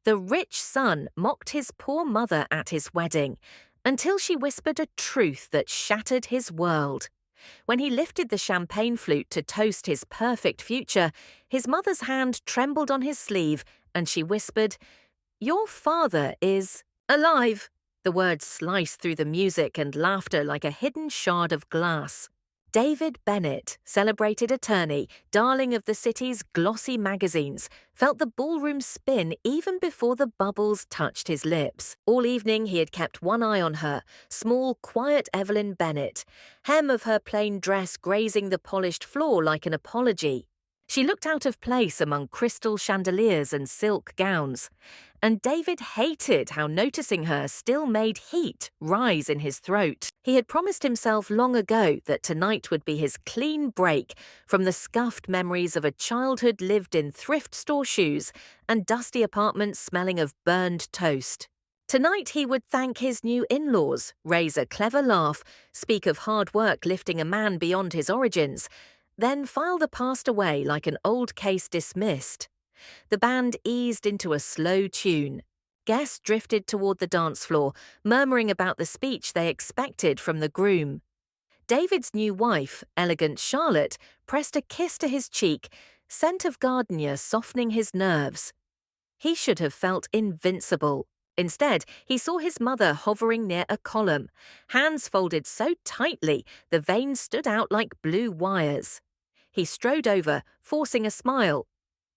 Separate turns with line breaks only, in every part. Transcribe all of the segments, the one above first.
The rich son mocked his poor mother at his wedding until she whispered a truth that shattered his world. When he lifted the champagne flute to toast his perfect future, his mother's hand trembled on his sleeve and she whispered, "Your father is alive." The words sliced through the music and laughter like a hidden shard of glass. David Bennett, celebrated attorney, darling of the city's glossy magazines, felt the ballroom spin even before the bubbles touched his lips. All evening he had kept one eye on her, small, quiet Evelyn Bennett, hem of her plain dress grazing the polished floor like an apology. She looked out of place among crystal chandeliers and silk gowns, and David hated how noticing her still made heat rise in his throat. He had promised himself long ago that tonight would be his clean break from the scuffed memories of a childhood lived in thrift store shoes and dusty apartments smelling of burned toast. Tonight he would thank his new in-laws, raise a clever laugh, speak of hard work lifting a man beyond his origins, then file the past away like an old case dismissed. The band eased into a slow tune. Guests drifted toward the dance floor, murmuring about the speech they expected from the groom. David's new wife, elegant Charlotte, pressed a kiss to his cheek, scent of gardenia softening his nerves. He should have felt invincible. Instead, he saw his mother hovering near a column, hands folded so tightly the veins stood out like blue wires. He strode over, forcing a smile.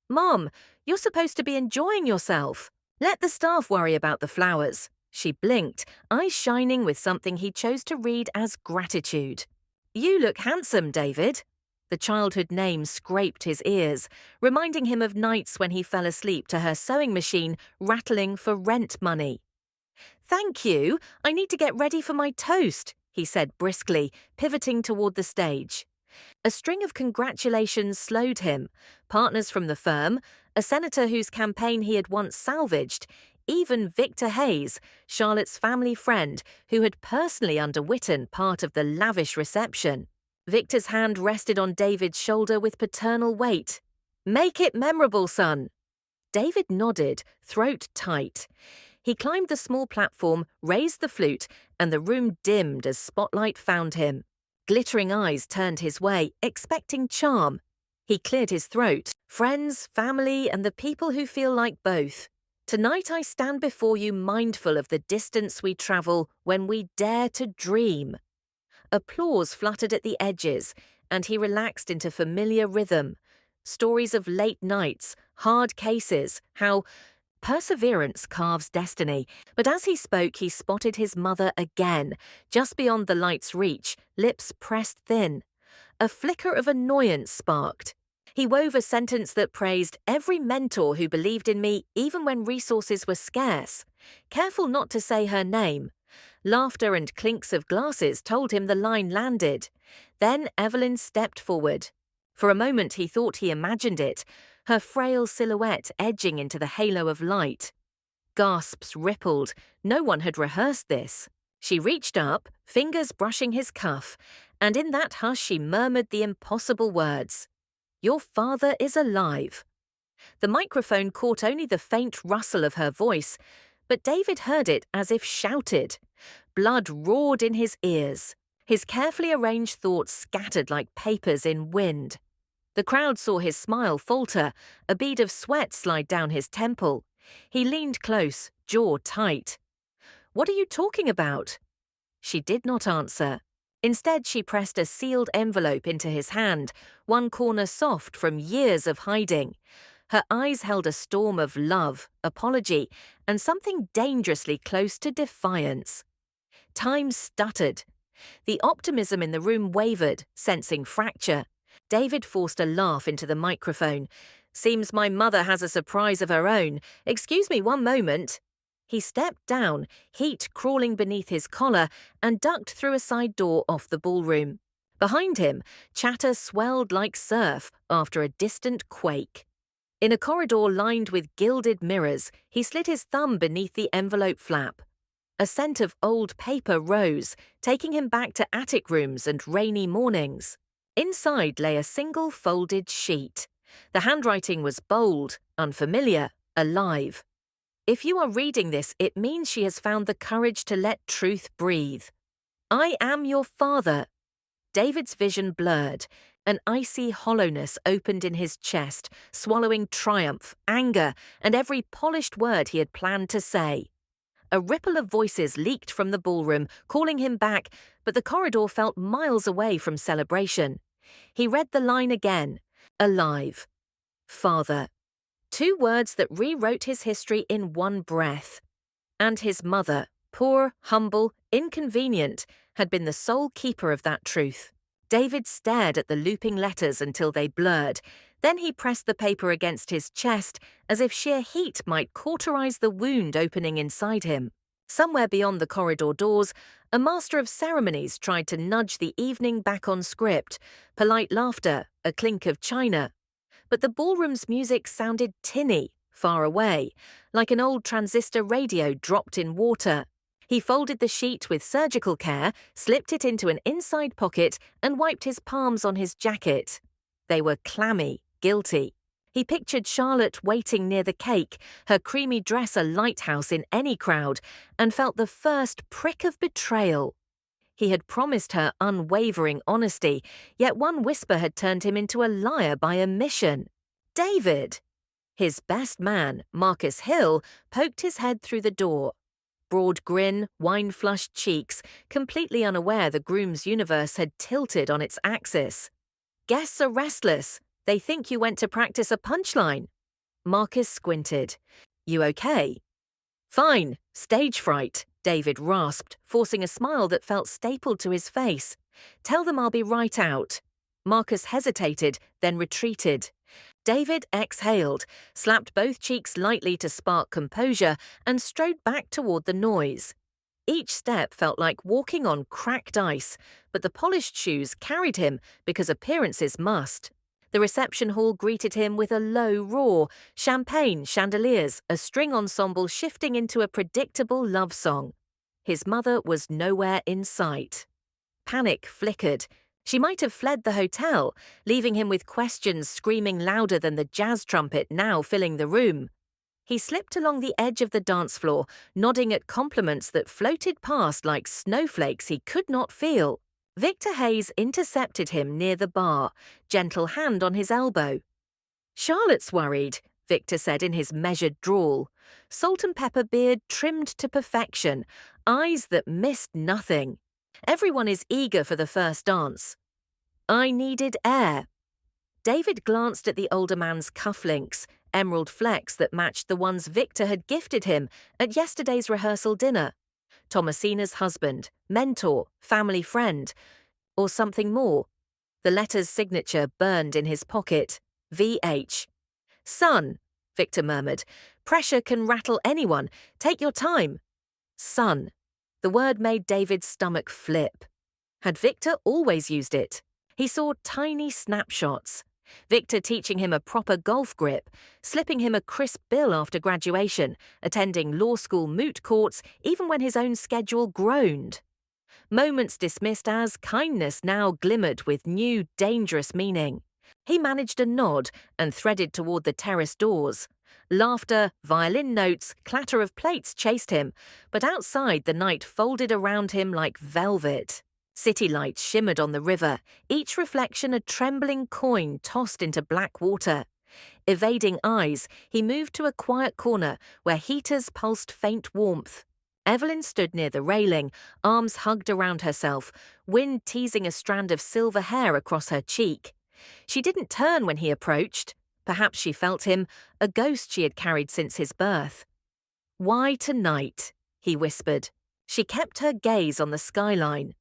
"Mom, you're supposed to be enjoying yourself. Let the staff worry about the flowers." She blinked, eyes shining with something he chose to read as gratitude. "You look handsome, David." The childhood name scraped his ears, reminding him of nights when he fell asleep to her sewing machine rattling for rent money. "Thank you. I need to get ready for my toast," he said briskly, pivoting toward the stage. A string of congratulations slowed him. Partners from the firm, a senator whose campaign he had once salvaged, even Victor Hayes, Charlotte's family friend, who had personally underwritten part of the lavish reception. Victor's hand rested on David's shoulder with paternal weight. "Make it memorable, son." David nodded, throat tight. He climbed the small platform, raised the flute, and the room dimmed as spotlight found him. Glittering eyes turned his way, expecting charm. He cleared his throat. "Friends, family, and the people who feel like both. Tonight I stand before you mindful of the distance we travel when we dare to dream." Applause fluttered at the edges, and he relaxed into familiar rhythm. Stories of late nights, hard cases, how perseverance carves destiny. But as he spoke, he spotted his mother again, just beyond the light's reach, lips pressed thin. A flicker of annoyance sparked. He wove a sentence that praised every mentor who believed in me even when resources were scarce. Careful not to say her name. Laughter and clinks of glasses told him the line landed. Then Evelyn stepped forward. For a moment he thought he imagined it, her frail silhouette edging into the halo of light. Gasps rippled. No one had rehearsed this. She reached up, fingers brushing his cuff, and in that hush she murmured the impossible words. "Your father is alive." The microphone caught only the faint rustle of her voice, but David heard it as if shouted. Blood roared in his ears. His carefully arranged thoughts scattered like papers in wind. The crowd saw his smile falter, a bead of sweat slide down his temple. He leaned close, jaw tight. "What are you talking about?" She did not answer. Instead, she pressed a sealed envelope into his hand, one corner soft from years of hiding. Her eyes held a storm of love, apology, and something dangerously close to defiance. Time stuttered. The optimism in the room wavered, sensing fracture. David forced a laugh into the microphone. "Seems my mother has a surprise of her own. Excuse me one moment." He stepped down, heat crawling beneath his collar, and ducked through a side door off the ballroom. Behind him, chatter swelled like surf after a distant quake. In a corridor lined with gilded mirrors, he slid his thumb beneath the envelope flap. A scent of old paper rose, taking him back to attic rooms and rainy mornings. Inside lay a single folded sheet. The handwriting was bold, unfamiliar, alive. If you are reading this, it means she has found the courage to let truth breathe. I am your father. David's vision blurred. An icy hollowness opened in his chest, swallowing triumph, anger, and every polished word he had planned to say. A ripple of voices leaked from the ballroom, calling him back, but the corridor felt miles away from celebration. He read the line again. Alive. Father. 2 words that rewrote his history in one breath. And his mother, poor, humble, inconvenient, had been the sole keeper of that truth. David stared at the looping letters until they blurred. Then he pressed the paper against his chest as if sheer heat might cauterize the wound opening inside him. Somewhere beyond the corridor doors, a master of ceremonies tried to nudge the evening back on script, polite laughter, a clink of china. But the ballroom's music sounded tinny, far away, like an old transistor radio dropped in water. He folded the sheet with surgical care, slipped it into an inside pocket, and wiped his palms on his jacket. They were clammy, guilty. He pictured Charlotte waiting near the cake, her creamy dress a lighthouse in any crowd, and felt the first prick of betrayal. He had promised her unwavering honesty, yet one whisper had turned him into a liar by omission. David! His best man, Marcus Hill, poked his head through the door. Broad grin, wine-flushed cheeks, completely unaware the groom's universe had tilted on its axis. Guests are restless. They think you went to practice a punchline. Marcus squinted. You okay? Fine. Stage fright, David rasped, forcing a smile that felt stapled to his face. Tell them I'll be right out. Marcus hesitated, then retreated. David exhaled, slapped both cheeks lightly to spark composure, and strode back toward the noise. Each step felt like walking on cracked ice, but the polished shoes carried him because appearances must. The reception hall greeted him with a low roar, champagne, chandeliers, a string ensemble shifting into a predictable love song. His mother was nowhere in sight. Panic flickered. She might have fled the hotel, leaving him with questions screaming louder than the jazz trumpet now filling the room. He slipped along the edge of the dance floor, nodding at compliments that floated past like snowflakes he could not feel. Victor Hayes intercepted him near the bar, gentle hand on his elbow. Charlotte's worried, Victor said in his measured drawl. Salt and pepper beard trimmed to perfection, eyes that missed nothing. Everyone is eager for the first dance. I needed air. David glanced at the older man's cufflinks, emerald flecks that matched the ones Victor had gifted him at yesterday's rehearsal dinner. Thomasina's husband, mentor, family friend, or something more. The letter's signature burned in his pocket. VH. Son, Victor murmured. Pressure can rattle anyone. Take your time. Son. The word made David's stomach flip. Had Victor always used it? He saw tiny snapshots. Victor teaching him a proper golf grip, slipping him a crisp bill after graduation, attending law school moot courts even when his own schedule groaned. Moments dismissed as kindness now glimmered with new, dangerous meaning. He managed a nod and threaded toward the terrace doors. Laughter, violin notes, clatter of plates chased him, but outside the night folded around him like velvet. City lights shimmered on the river, each reflection a trembling coin tossed into black water. Evading eyes, he moved to a quiet corner where heaters pulsed faint warmth. Evelyn stood near the railing, arms hugged around herself, wind teasing a strand of silver hair across her cheek. She didn't turn when he approached. Perhaps she felt him, a ghost she had carried since his birth. Why tonight? He whispered. She kept her gaze on the skyline.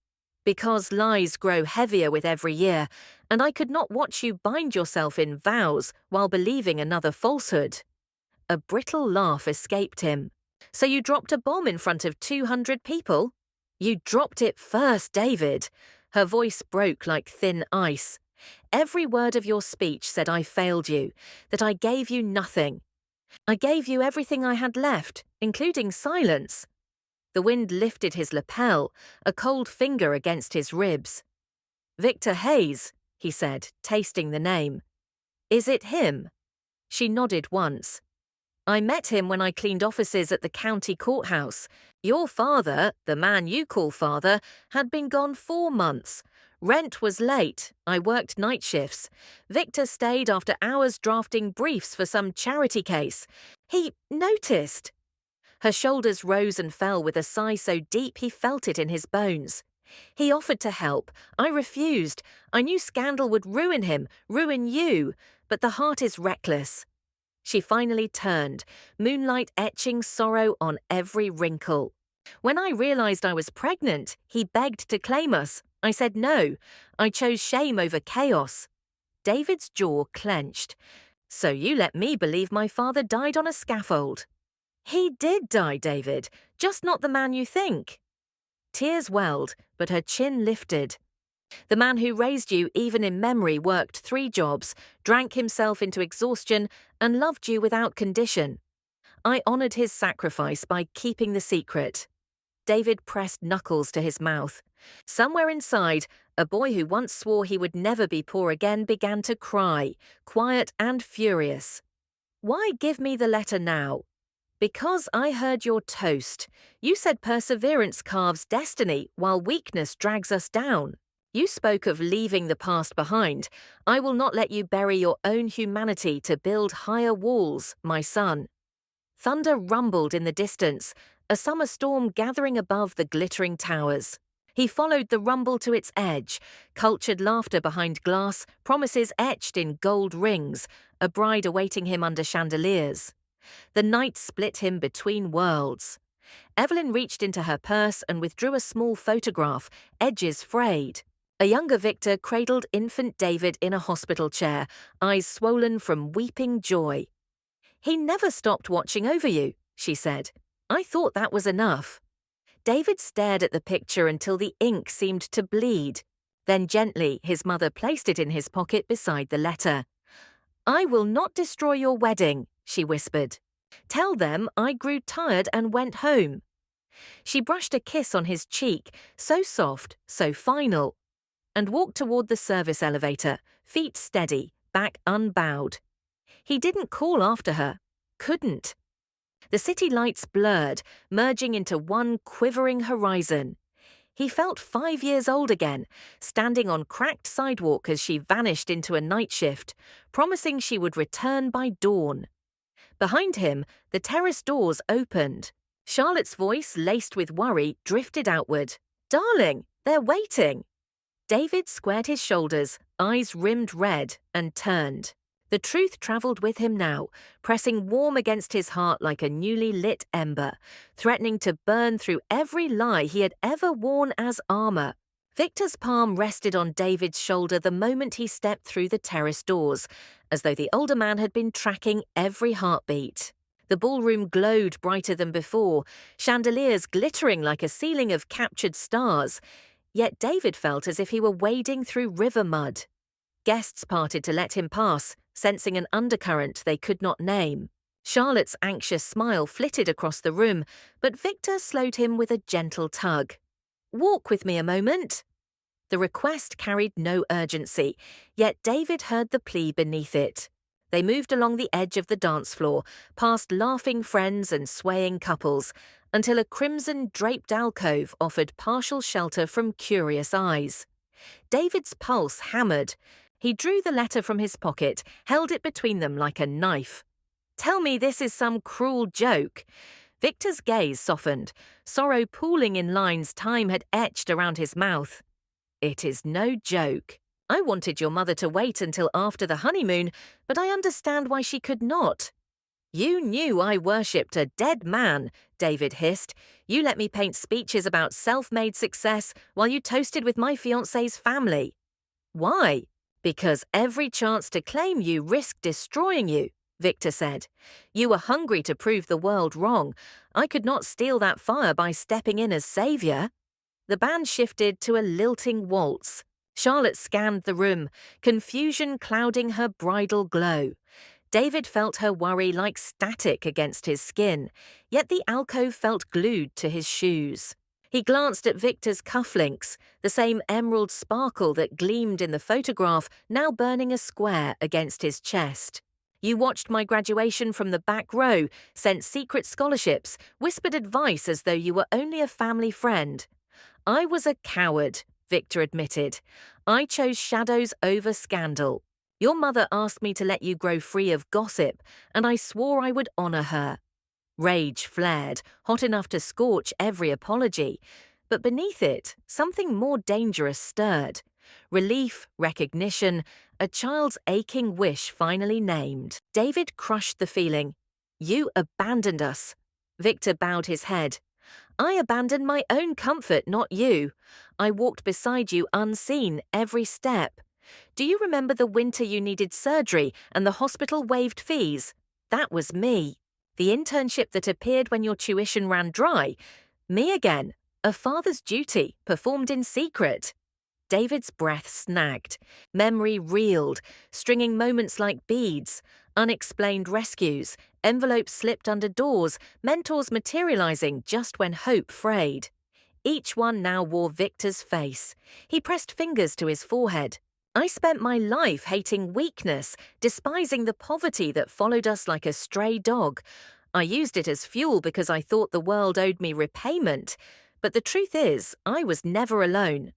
Because lies grow heavier with every year, and I could not watch you bind yourself in vows while believing another falsehood. A brittle laugh escaped him. So you dropped a bomb in front of 200 people? You dropped it first, David. Her voice broke like thin ice. Every word of your speech said I failed you, that I gave you nothing. I gave you everything I had left, including silence. The wind lifted his lapel, a cold finger against his ribs. Victor Hayes, he said, tasting the name. Is it him? She nodded once. I met him when I cleaned offices at the county courthouse. Your father, the man you call father, had been gone 4 months. Rent was late. I worked night shifts. Victor stayed after hours drafting briefs for some charity case. He noticed. Her shoulders rose and fell with a sigh so deep he felt it in his bones. He offered to help. I refused. I knew scandal would ruin him, ruin you, but the heart is reckless. She finally turned, moonlight etching sorrow on every wrinkle. When I realized I was pregnant, he begged to claim us. I said no. I chose shame over chaos. David's jaw clenched. So you let me believe my father died on a scaffold. He did die, David, just not the man you think. Tears welled, but her chin lifted. The man who raised you, even in memory, worked 3 jobs, drank himself into exhaustion, and loved you without condition. I honored his sacrifice by keeping the secret. David pressed knuckles to his mouth. Somewhere inside, a boy who once swore he would never be poor again began to cry, quiet and furious. Why give me the letter now? Because I heard your toast. You said perseverance carves destiny while weakness drags us down. You spoke of leaving the past behind. I will not let you bury your own humanity to build higher walls, my son. Thunder rumbled in the distance, a summer storm gathering above the glittering towers. He followed the rumble to its edge, cultured laughter behind glass, promises etched in gold rings, a bride awaiting him under chandeliers. The night split him between worlds. Evelyn reached into her purse and withdrew a small photograph, edges frayed. A younger Victor cradled infant David in a hospital chair, eyes swollen from weeping joy. He never stopped watching over you, she said. I thought that was enough. David stared at the picture until the ink seemed to bleed. Then gently, his mother placed it in his pocket beside the letter. I will not destroy your wedding, she whispered. Tell them I grew tired and went home. She brushed a kiss on his cheek, so soft, so final, and walked toward the service elevator, feet steady, back unbowed. He didn't call after her. Couldn't. The city lights blurred, merging into one quivering horizon. He felt 5 years old again, standing on cracked sidewalk as she vanished into a night shift, promising she would return by dawn. Behind him, the terrace doors opened. Charlotte's voice, laced with worry, drifted outward. Darling, they're waiting. David squared his shoulders, eyes rimmed red, and turned. The truth travelled with him now, pressing warm against his heart like a newly lit ember, threatening to burn through every lie he had ever worn as armour. Victor's palm rested on David's shoulder the moment he stepped through the terrace doors, as though the older man had been tracking every heartbeat. The ballroom glowed brighter than before, chandeliers glittering like a ceiling of captured stars. Yet David felt as if he were wading through river mud. Guests parted to let him pass, sensing an undercurrent they could not name. Charlotte's anxious smile flitted across the room, but Victor slowed him with a gentle tug. Walk with me a moment. The request carried no urgency, yet David heard the plea beneath it. They moved along the edge of the dance floor, past laughing friends and swaying couples, until a crimson-draped alcove offered partial shelter from curious eyes. David's pulse hammered. He drew the letter from his pocket, held it between them like a knife. Tell me this is some cruel joke. Victor's gaze softened, sorrow pooling in lines time had etched around his mouth. It is no joke. I wanted your mother to wait until after the honeymoon, but I understand why she could not. You knew I worshipped a dead man, David hissed. You let me paint speeches about self-made success while you toasted with my fiancé's family. Why? Because every chance to claim you risked destroying you, Victor said. You were hungry to prove the world wrong. I could not steal that fire by stepping in as savior. The band shifted to a lilting waltz. Charlotte scanned the room, confusion clouding her bridal glow. David felt her worry like static against his skin, yet the alcove felt glued to his shoes. He glanced at Victor's cufflinks, the same emerald sparkle that gleamed in the photograph now burning a square against his chest. You watched my graduation from the back row, sent secret scholarships, whispered advice as though you were only a family friend. I was a coward, Victor admitted. I chose shadows over scandal. Your mother asked me to let you grow free of gossip, and I swore I would honor her. Rage flared, hot enough to scorch every apology. But beneath it, something more dangerous stirred. Relief, recognition, a child's aching wish finally named. David crushed the feeling. You abandoned us. Victor bowed his head. I abandoned my own comfort, not you. I walked beside you unseen every step. Do you remember the winter you needed surgery and the hospital waived fees? That was me. The internship that appeared when your tuition ran dry? Me again. A father's duty, performed in secret. David's breath snagged. Memory reeled, stringing moments like beads. Unexplained rescues, envelopes slipped under doors, mentors materializing just when hope frayed. Each one now wore Victor's face. He pressed fingers to his forehead. I spent my life hating weakness, despising the poverty that followed us like a stray dog. I used it as fuel because I thought the world owed me repayment. But the truth is, I was never alone.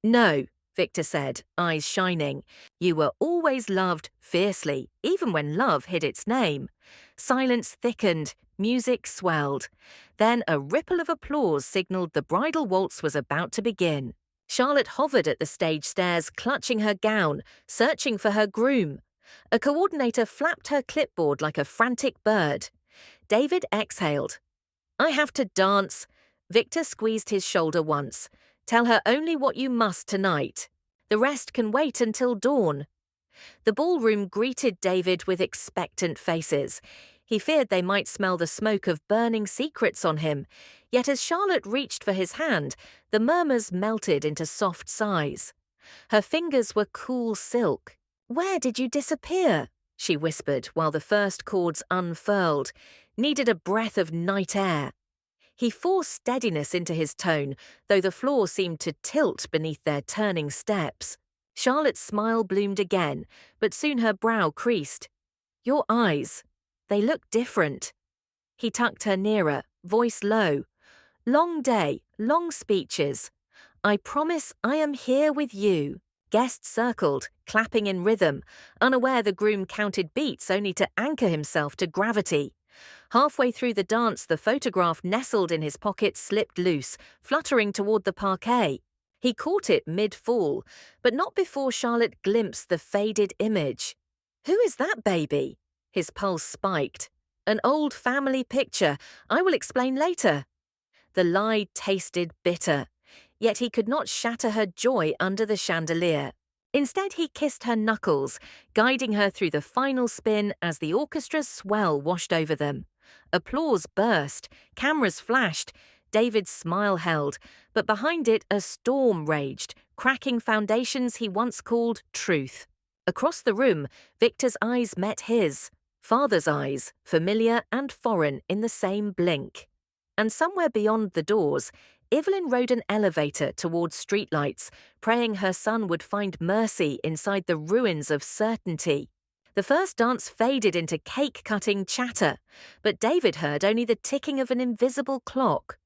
No, Victor said, eyes shining. You were always loved fiercely, even when love hid its name. Silence thickened, music swelled. Then a ripple of applause signaled the bridal waltz was about to begin. Charlotte hovered at the stage stairs, clutching her gown, searching for her groom. A coordinator flapped her clipboard like a frantic bird. David exhaled. I have to dance. Victor squeezed his shoulder once. Tell her only what you must tonight. The rest can wait until dawn. The ballroom greeted David with expectant faces. He feared they might smell the smoke of burning secrets on him. Yet as Charlotte reached for his hand, the murmurs melted into soft sighs. Her fingers were cool silk. Where did you disappear? She whispered while the first chords unfurled. Needed a breath of night air. He forced steadiness into his tone, though the floor seemed to tilt beneath their turning steps. Charlotte's smile bloomed again, but soon her brow creased. Your eyes. They look different. He tucked her nearer, voice low. Long day, long speeches. I promise I am here with you. Guests circled, clapping in rhythm, unaware the groom counted beats only to anchor himself to gravity. Halfway through the dance, the photograph nestled in his pocket slipped loose, fluttering toward the parquet. He caught it mid-fall, but not before Charlotte glimpsed the faded image. Who is that baby? His pulse spiked. An old family picture. I will explain later. The lie tasted bitter, yet he could not shatter her joy under the chandelier. Instead, he kissed her knuckles, guiding her through the final spin as the orchestra's swell washed over them. Applause burst, cameras flashed, David's smile held, but behind it a storm raged, cracking foundations he once called truth. Across the room, Victor's eyes met his, father's eyes, familiar and foreign in the same blink. And somewhere beyond the doors, Evelyn rode an elevator towards streetlights, praying her son would find mercy inside the ruins of certainty. The first dance faded into cake-cutting chatter, but David heard only the ticking of an invisible clock.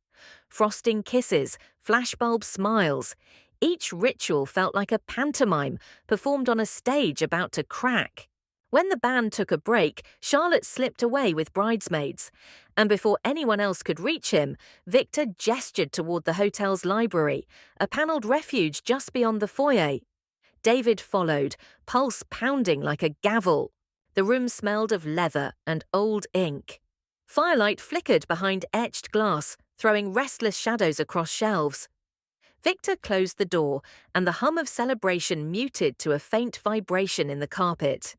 Frosting kisses, flashbulb smiles. Each ritual felt like a pantomime, performed on a stage about to crack. When the band took a break, Charlotte slipped away with bridesmaids, and before anyone else could reach him, Victor gestured toward the hotel's library, a paneled refuge just beyond the foyer. David followed, pulse pounding like a gavel. The room smelled of leather and old ink. Firelight flickered behind etched glass, throwing restless shadows across shelves. Victor closed the door, and the hum of celebration muted to a faint vibration in the carpet.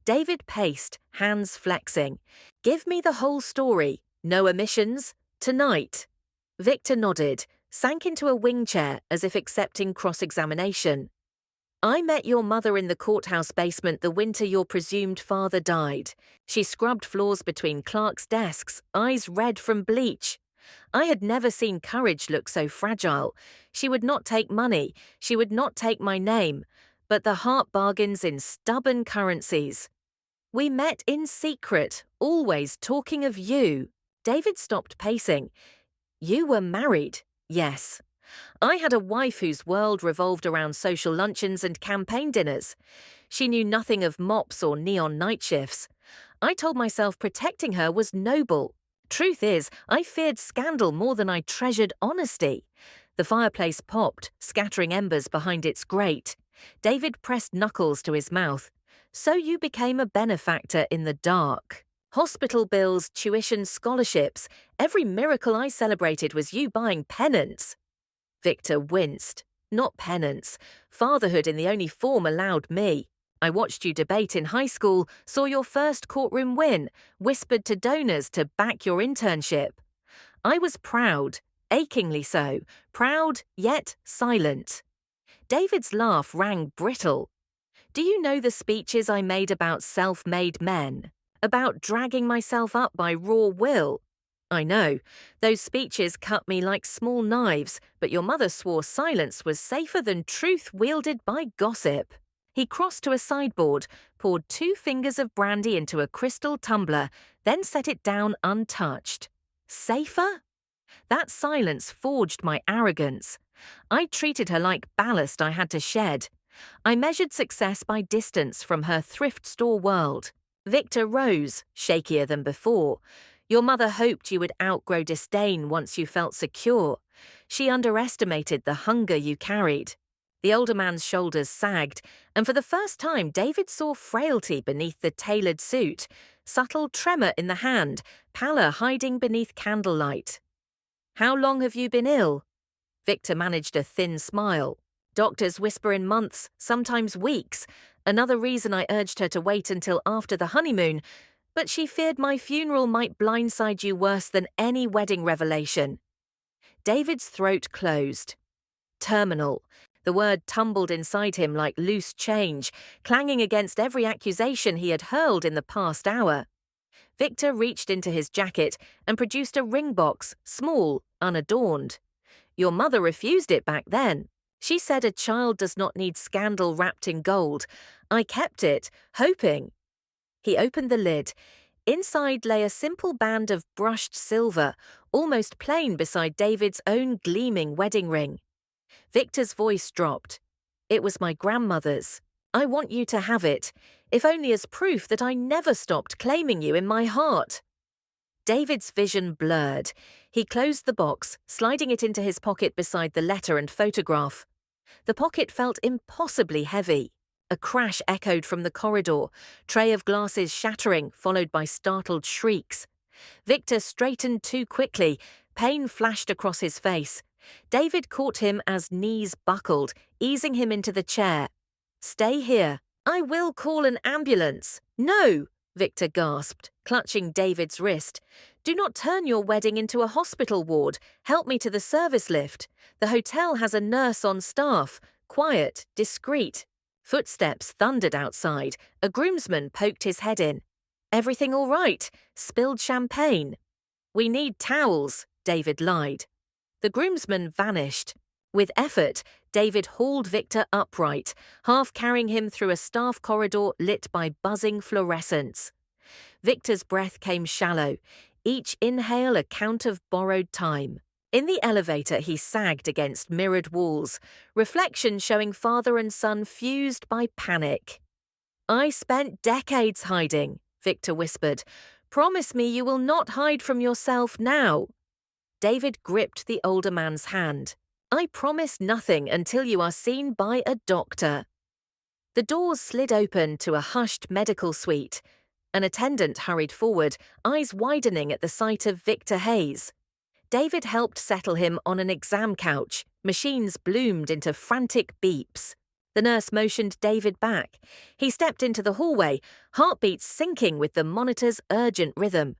David paced, hands flexing. Give me the whole story. No omissions. Tonight. Victor nodded, sank into a wing chair as if accepting cross-examination. I met your mother in the courthouse basement the winter your presumed father died. She scrubbed floors between clerks' desks, eyes red from bleach. I had never seen courage look so fragile. She would not take money. She would not take my name. But the heart bargains in stubborn currencies. We met in secret, always talking of you. David stopped pacing. You were married, yes. I had a wife whose world revolved around social luncheons and campaign dinners. She knew nothing of mops or neon night shifts. I told myself protecting her was noble. Truth is, I feared scandal more than I treasured honesty. The fireplace popped, scattering embers behind its grate. David pressed knuckles to his mouth. So you became a benefactor in the dark. Hospital bills, tuition, scholarships. Every miracle I celebrated was you buying penance. Victor winced. Not penance. Fatherhood in the only form allowed me. I watched you debate in high school, saw your first courtroom win, whispered to donors to back your internship. I was proud, achingly so, proud yet silent. David's laugh rang brittle. Do you know the speeches I made about self-made men? About dragging myself up by raw will? I know. Those speeches cut me like small knives, but your mother swore silence was safer than truth wielded by gossip. He crossed to a sideboard, poured 2 fingers of brandy into a crystal tumbler, then set it down untouched. Safer? That silence forged my arrogance. I treated her like ballast I had to shed. I measured success by distance from her thrift store world. Victor rose, shakier than before. Your mother hoped you would outgrow disdain once you felt secure. She underestimated the hunger you carried. The older man's shoulders sagged, and for the first time David saw frailty beneath the tailored suit, subtle tremor in the hand, pallor hiding beneath candlelight. How long have you been ill? Victor managed a thin smile. Doctors whisper in months, sometimes weeks. Another reason I urged her to wait until after the honeymoon, but she feared my funeral might blindside you worse than any wedding revelation. David's throat closed. Terminal. The word tumbled inside him like loose change, clanging against every accusation he had hurled in the past hour. Victor reached into his jacket and produced a ring box, small, unadorned. Your mother refused it back then. She said a child does not need scandal wrapped in gold. I kept it, hoping. He opened the lid. Inside lay a simple band of brushed silver, almost plain beside David's own gleaming wedding ring. Victor's voice dropped. It was my grandmother's. I want you to have it, if only as proof that I never stopped claiming you in my heart. David's vision blurred. He closed the box, sliding it into his pocket beside the letter and photograph. The pocket felt impossibly heavy. A crash echoed from the corridor, tray of glasses shattering, followed by startled shrieks. Victor straightened too quickly. Pain flashed across his face. David caught him as knees buckled, easing him into the chair. Stay here. I will call an ambulance. No, Victor gasped, clutching David's wrist. Do not turn your wedding into a hospital ward. Help me to the service lift. The hotel has a nurse on staff. Quiet, discreet. Footsteps thundered outside. A groomsman poked his head in. Everything all right? Spilled champagne. We need towels, David lied. The groomsman vanished. With effort, David hauled Victor upright, half carrying him through a staff corridor lit by buzzing fluorescents. Victor's breath came shallow, each inhale a count of borrowed time. In the elevator, he sagged against mirrored walls, reflection showing father and son fused by panic. I spent decades hiding, Victor whispered. Promise me you will not hide from yourself now. David gripped the older man's hand. I promise nothing until you are seen by a doctor. The doors slid open to a hushed medical suite. An attendant hurried forward, eyes widening at the sight of Victor Hayes. David helped settle him on an exam couch. Machines bloomed into frantic beeps. The nurse motioned David back. He stepped into the hallway, heartbeats syncing with the monitor's urgent rhythm.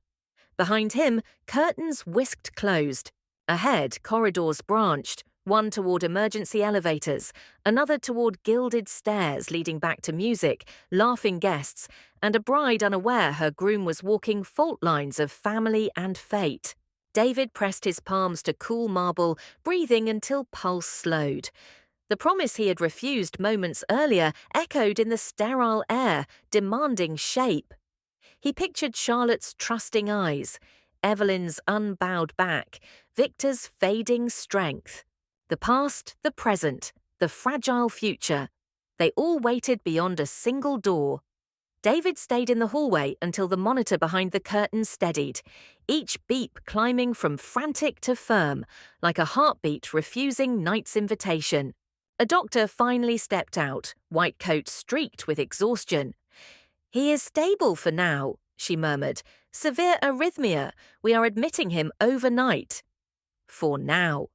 Behind him, curtains whisked closed. Ahead, corridors branched, one toward emergency elevators, another toward gilded stairs leading back to music, laughing guests, and a bride unaware her groom was walking fault lines of family and fate. David pressed his palms to cool marble, breathing until pulse slowed. The promise he had refused moments earlier echoed in the sterile air, demanding shape. He pictured Charlotte's trusting eyes, Evelyn's unbowed back, Victor's fading strength. The past, the present, the fragile future. They all waited beyond a single door. David stayed in the hallway until the monitor behind the curtain steadied, each beep climbing from frantic to firm, like a heartbeat refusing night's invitation. A doctor finally stepped out, white coat streaked with exhaustion. "He is stable for now," she murmured. "Severe arrhythmia. We are admitting him overnight." For now.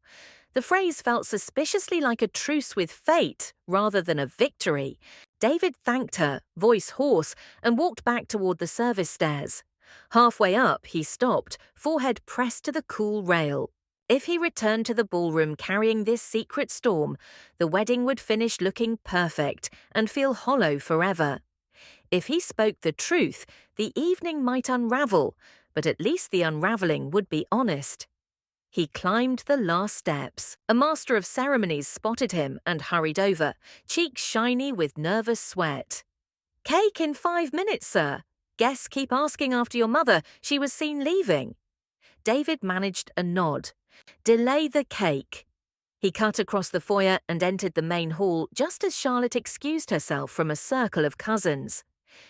The phrase felt suspiciously like a truce with fate rather than a victory. David thanked her, voice hoarse, and walked back toward the service stairs. Halfway up, he stopped, forehead pressed to the cool rail. If he returned to the ballroom carrying this secret storm, the wedding would finish looking perfect and feel hollow forever. If he spoke the truth, the evening might unravel, but at least the unraveling would be honest. He climbed the last steps. A master of ceremonies spotted him and hurried over, cheeks shiny with nervous sweat. "Cake in 5 minutes, sir. Guests keep asking after your mother. She was seen leaving." David managed a nod. "Delay the cake." He cut across the foyer and entered the main hall just as Charlotte excused herself from a circle of cousins.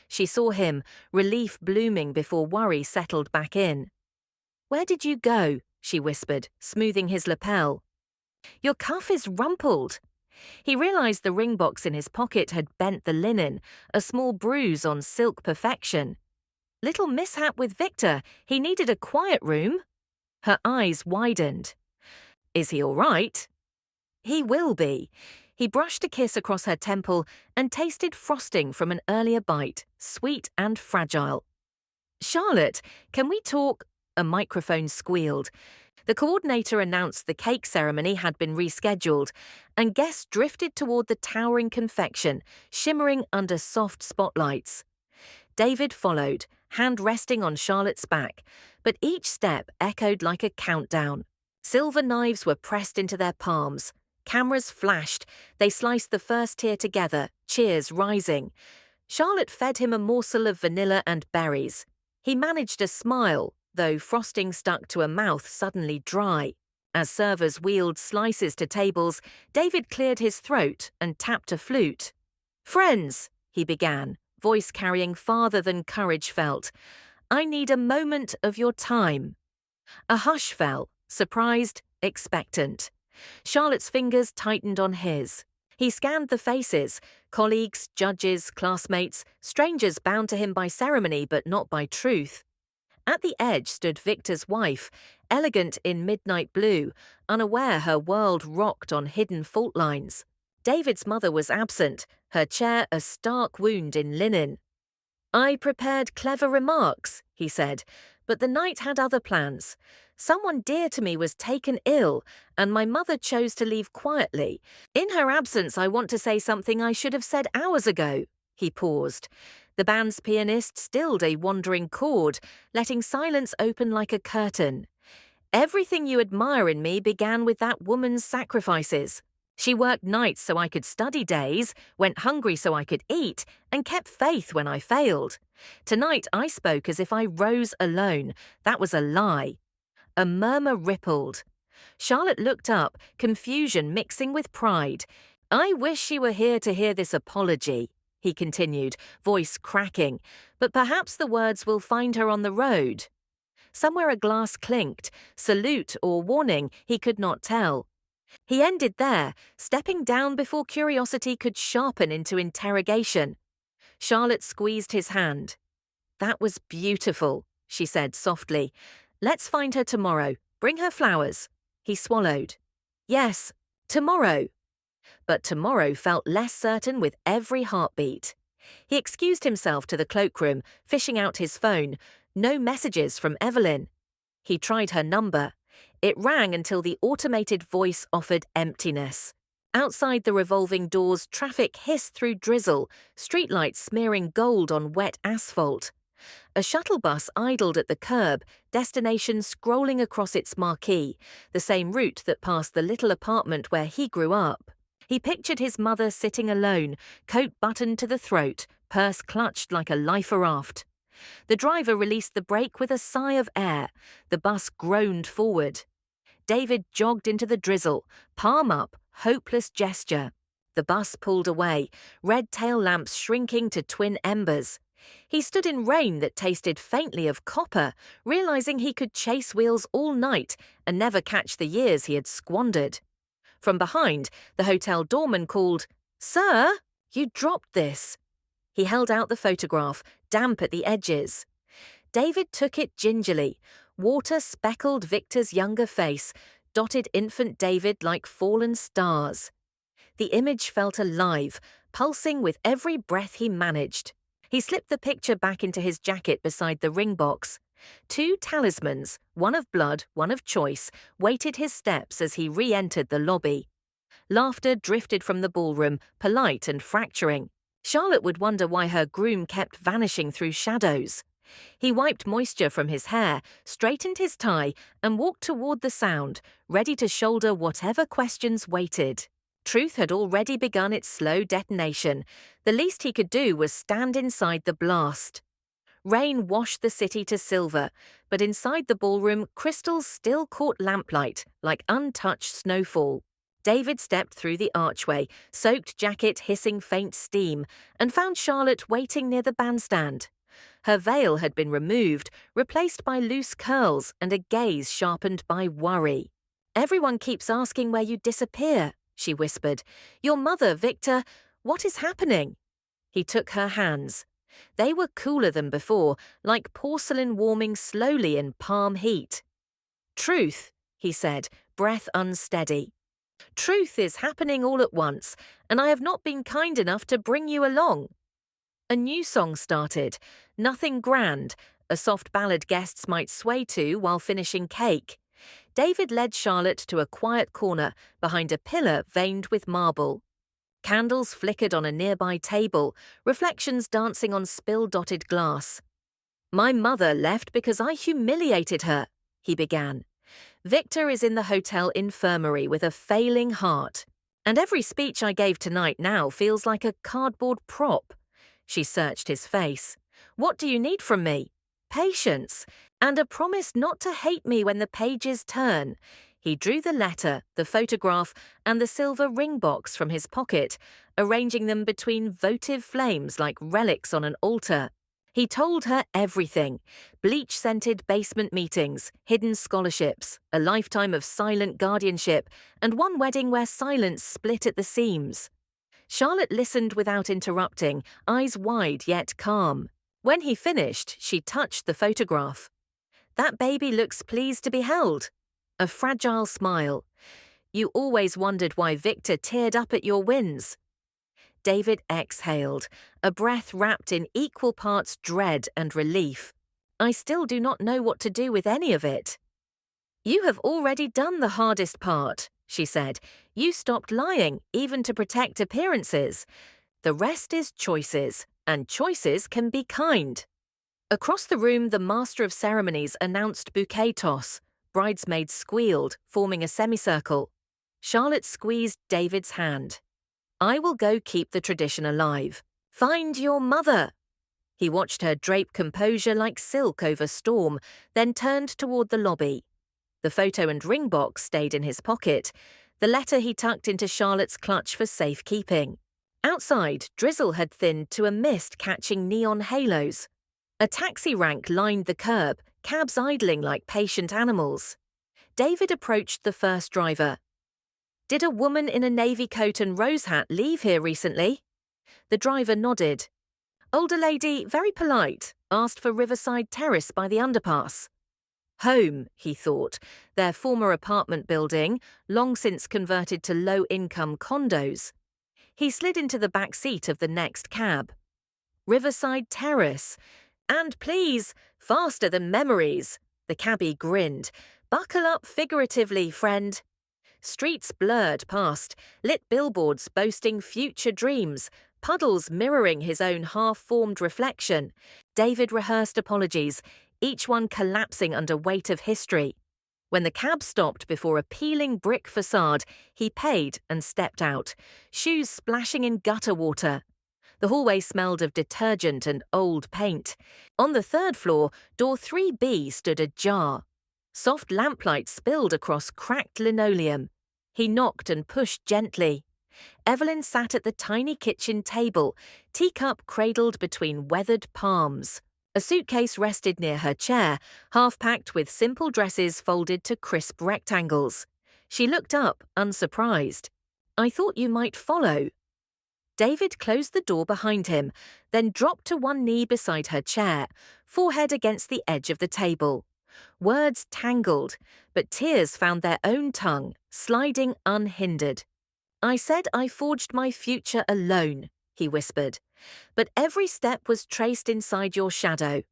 She saw him, relief blooming before worry settled back in. "Where did you go?" she whispered, smoothing his lapel. "Your cuff is rumpled." He realized the ring box in his pocket had bent the linen, a small bruise on silk perfection. "Little mishap with Victor. He needed a quiet room." Her eyes widened. "Is he all right?" "He will be." He brushed a kiss across her temple and tasted frosting from an earlier bite, sweet and fragile. "Charlotte, can we talk?" A microphone squealed. The coordinator announced the cake ceremony had been rescheduled, and guests drifted toward the towering confection, shimmering under soft spotlights. David followed, hand resting on Charlotte's back, but each step echoed like a countdown. Silver knives were pressed into their palms. Cameras flashed. They sliced the first tier together, cheers rising. Charlotte fed him a morsel of vanilla and berries. He managed a smile, though frosting stuck to a mouth suddenly dry. As servers wheeled slices to tables, David cleared his throat and tapped a flute. "Friends," he began, voice carrying farther than courage felt, "I need a moment of your time." A hush fell, surprised, expectant. Charlotte's fingers tightened on his. He scanned the faces, colleagues, judges, classmates, strangers bound to him by ceremony but not by truth. At the edge stood Victor's wife, elegant in midnight blue, unaware her world rocked on hidden fault lines. David's mother was absent, her chair a stark wound in linen. "I prepared clever remarks," he said, "but the night had other plans. Someone dear to me was taken ill, and my mother chose to leave quietly. In her absence, I want to say something I should have said hours ago." He paused. The band's pianist stilled a wandering chord, letting silence open like a curtain. "Everything you admire in me began with that woman's sacrifices. She worked nights so I could study days, went hungry so I could eat, and kept faith when I failed. Tonight I spoke as if I rose alone. That was a lie." A murmur rippled. Charlotte looked up, confusion mixing with pride. "I wish she were here to hear this apology," he continued, voice cracking, "but perhaps the words will find her on the road." Somewhere a glass clinked, salute or warning, he could not tell. He ended there, stepping down before curiosity could sharpen into interrogation. Charlotte squeezed his hand. "That was beautiful," she said softly. "Let's find her tomorrow. Bring her flowers." He swallowed. "Yes, tomorrow." But tomorrow felt less certain with every heartbeat. He excused himself to the cloakroom, fishing out his phone. No messages from Evelyn. He tried her number. It rang until the automated voice offered emptiness. Outside the revolving doors, traffic hissed through drizzle, streetlights smearing gold on wet asphalt. A shuttle bus idled at the curb, destination scrolling across its marquee, the same route that passed the little apartment where he grew up. He pictured his mother sitting alone, coat buttoned to the throat, purse clutched like a life raft. The driver released the brake with a sigh of air. The bus groaned forward. David jogged into the drizzle, palm up, hopeless gesture. The bus pulled away, red tail lamps shrinking to twin embers. He stood in rain that tasted faintly of copper, realizing he could chase wheels all night and never catch the years he had squandered. From behind, the hotel doorman called, "Sir, you dropped this." He held out the photograph, damp at the edges. David took it gingerly. Water speckled Victor's younger face, dotted infant David like fallen stars. The image felt alive, pulsing with every breath he managed. He slipped the picture back into his jacket beside the ring box. 2 talismans, one of blood, one of choice, waited his steps as he re-entered the lobby. Laughter drifted from the ballroom, polite and fracturing. Charlotte would wonder why her groom kept vanishing through shadows. He wiped moisture from his hair, straightened his tie, and walked toward the sound, ready to shoulder whatever questions waited. Truth had already begun its slow detonation. The least he could do was stand inside the blast. Rain washed the city to silver, but inside the ballroom, crystals still caught lamplight, like untouched snowfall. David stepped through the archway, soaked jacket hissing faint steam, and found Charlotte waiting near the bandstand. Her veil had been removed, replaced by loose curls and a gaze sharpened by worry. "Everyone keeps asking where you disappear," she whispered. "Your mother, Victor, what is happening?" He took her hands. They were cooler than before, like porcelain warming slowly in palm heat. "Truth," he said, breath unsteady. "Truth is happening all at once, and I have not been kind enough to bring you along." A new song started, nothing grand, a soft ballad guests might sway to while finishing cake. David led Charlotte to a quiet corner behind a pillar veined with marble. Candles flickered on a nearby table, reflections dancing on spill-dotted glass. "My mother left because I humiliated her," he began. "Victor is in the hotel infirmary with a failing heart. And every speech I gave tonight now feels like a cardboard prop." She searched his face. "What do you need from me?" "Patience, and a promise not to hate me when the pages turn." He drew the letter, the photograph, and the silver ring box from his pocket, arranging them between votive flames like relics on an altar. He told her everything: bleach-scented basement meetings, hidden scholarships, a lifetime of silent guardianship, and one wedding where silence split at the seams. Charlotte listened without interrupting, eyes wide yet calm. When he finished, she touched the photograph. "That baby looks pleased to be held." A fragile smile. "You always wondered why Victor teared up at your wins." David exhaled, a breath wrapped in equal parts dread and relief. "I still do not know what to do with any of it." "You have already done the hardest part," she said. "You stopped lying, even to protect appearances. The rest is choices, and choices can be kind." Across the room, the master of ceremonies announced bouquet toss. Bridesmaids squealed, forming a semicircle. Charlotte squeezed David's hand. "I will go keep the tradition alive. Find your mother." He watched her drape composure like silk over storm, then turned toward the lobby. The photo and ring box stayed in his pocket. The letter he tucked into Charlotte's clutch for safekeeping. Outside, drizzle had thinned to a mist catching neon halos. A taxi rank lined the curb, cabs idling like patient animals. David approached the first driver. "Did a woman in a navy coat and rose hat leave here recently?" The driver nodded. "Older lady, very polite, asked for Riverside Terrace by the underpass." Home, he thought, their former apartment building, long since converted to low-income condos. He slid into the back seat of the next cab. Riverside Terrace. "And please, faster than memories." The cabbie grinned. "Buckle up figuratively, friend." Streets blurred past, lit billboards boasting future dreams, puddles mirroring his own half-formed reflection. David rehearsed apologies, each one collapsing under weight of history. When the cab stopped before a peeling brick facade, he paid and stepped out, shoes splashing in gutter water. The hallway smelled of detergent and old paint. On the third floor, door 3B stood ajar. Soft lamplight spilled across cracked linoleum. He knocked and pushed gently. Evelyn sat at the tiny kitchen table, teacup cradled between weathered palms. A suitcase rested near her chair, half-packed with simple dresses folded to crisp rectangles. She looked up, unsurprised. "I thought you might follow." David closed the door behind him, then dropped to one knee beside her chair, forehead against the edge of the table. Words tangled, but tears found their own tongue, sliding unhindered. "I said I forged my future alone," he whispered, "but every step was traced inside your shadow.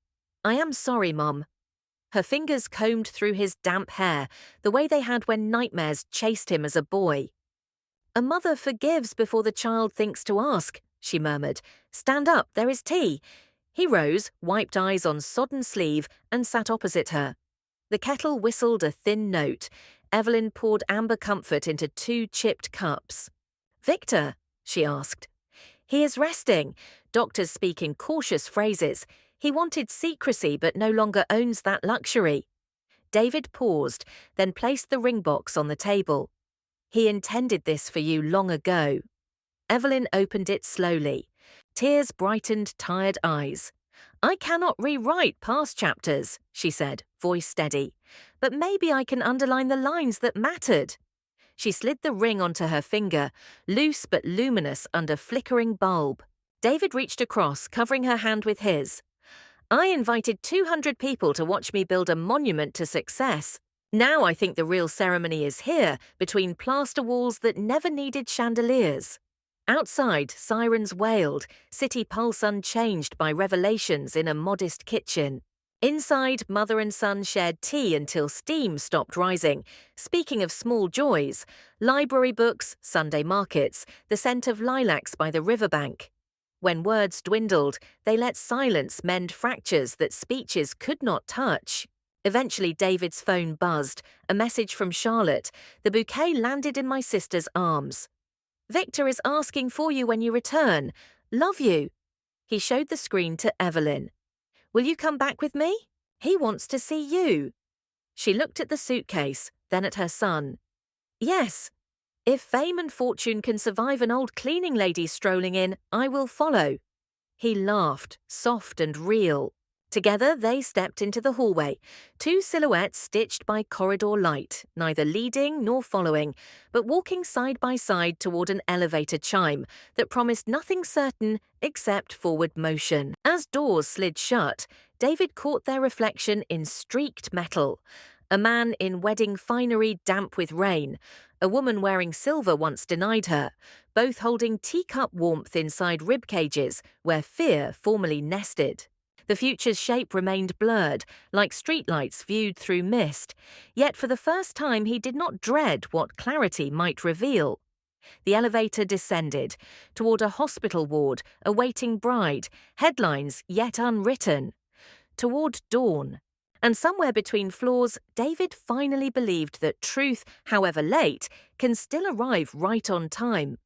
I am sorry, Mom." Her fingers combed through his damp hair, the way they had when nightmares chased him as a boy. "A mother forgives before the child thinks to ask," she murmured. "Stand up, there is tea." He rose, wiped eyes on sodden sleeve, and sat opposite her. The kettle whistled a thin note. Evelyn poured amber comfort into 2 chipped cups. "Victor?" she asked. "He is resting. Doctors speak in cautious phrases. He wanted secrecy but no longer owns that luxury." David paused, then placed the ring box on the table. "He intended this for you long ago." Evelyn opened it slowly. Tears brightened tired eyes. "I cannot rewrite past chapters," she said, voice steady. "But maybe I can underline the lines that mattered." She slid the ring onto her finger, loose but luminous under flickering bulb. David reached across, covering her hand with his. "I invited 200 people to watch me build a monument to success. Now I think the real ceremony is here, between plaster walls that never needed chandeliers." Outside, sirens wailed, city pulse unchanged by revelations in a modest kitchen. Inside, mother and son shared tea until steam stopped rising. Speaking of small joys, library books, Sunday markets, the scent of lilacs by the riverbank. When words dwindled, they let silence mend fractures that speeches could not touch. Eventually, David's phone buzzed, a message from Charlotte. The bouquet landed in my sister's arms. "Victor is asking for you when you return. Love you." He showed the screen to Evelyn. "Will you come back with me? He wants to see you." She looked at the suitcase, then at her son. "Yes. If fame and fortune can survive an old cleaning lady strolling in, I will follow." He laughed, soft and real. Together they stepped into the hallway, 2 silhouettes stitched by corridor light, neither leading nor following, but walking side by side toward an elevator chime that promised nothing certain except forward motion. As doors slid shut, David caught their reflection in streaked metal. A man in wedding finery damp with rain, a woman wearing silver once denied her, both holding teacup warmth inside rib cages where fear formerly nested. The future's shape remained blurred, like streetlights viewed through mist, yet for the first time he did not dread what clarity might reveal. The elevator descended, toward a hospital ward, a waiting bride, headlines yet unwritten. Toward dawn. And somewhere between floors, David finally believed that truth, however late, can still arrive right on time.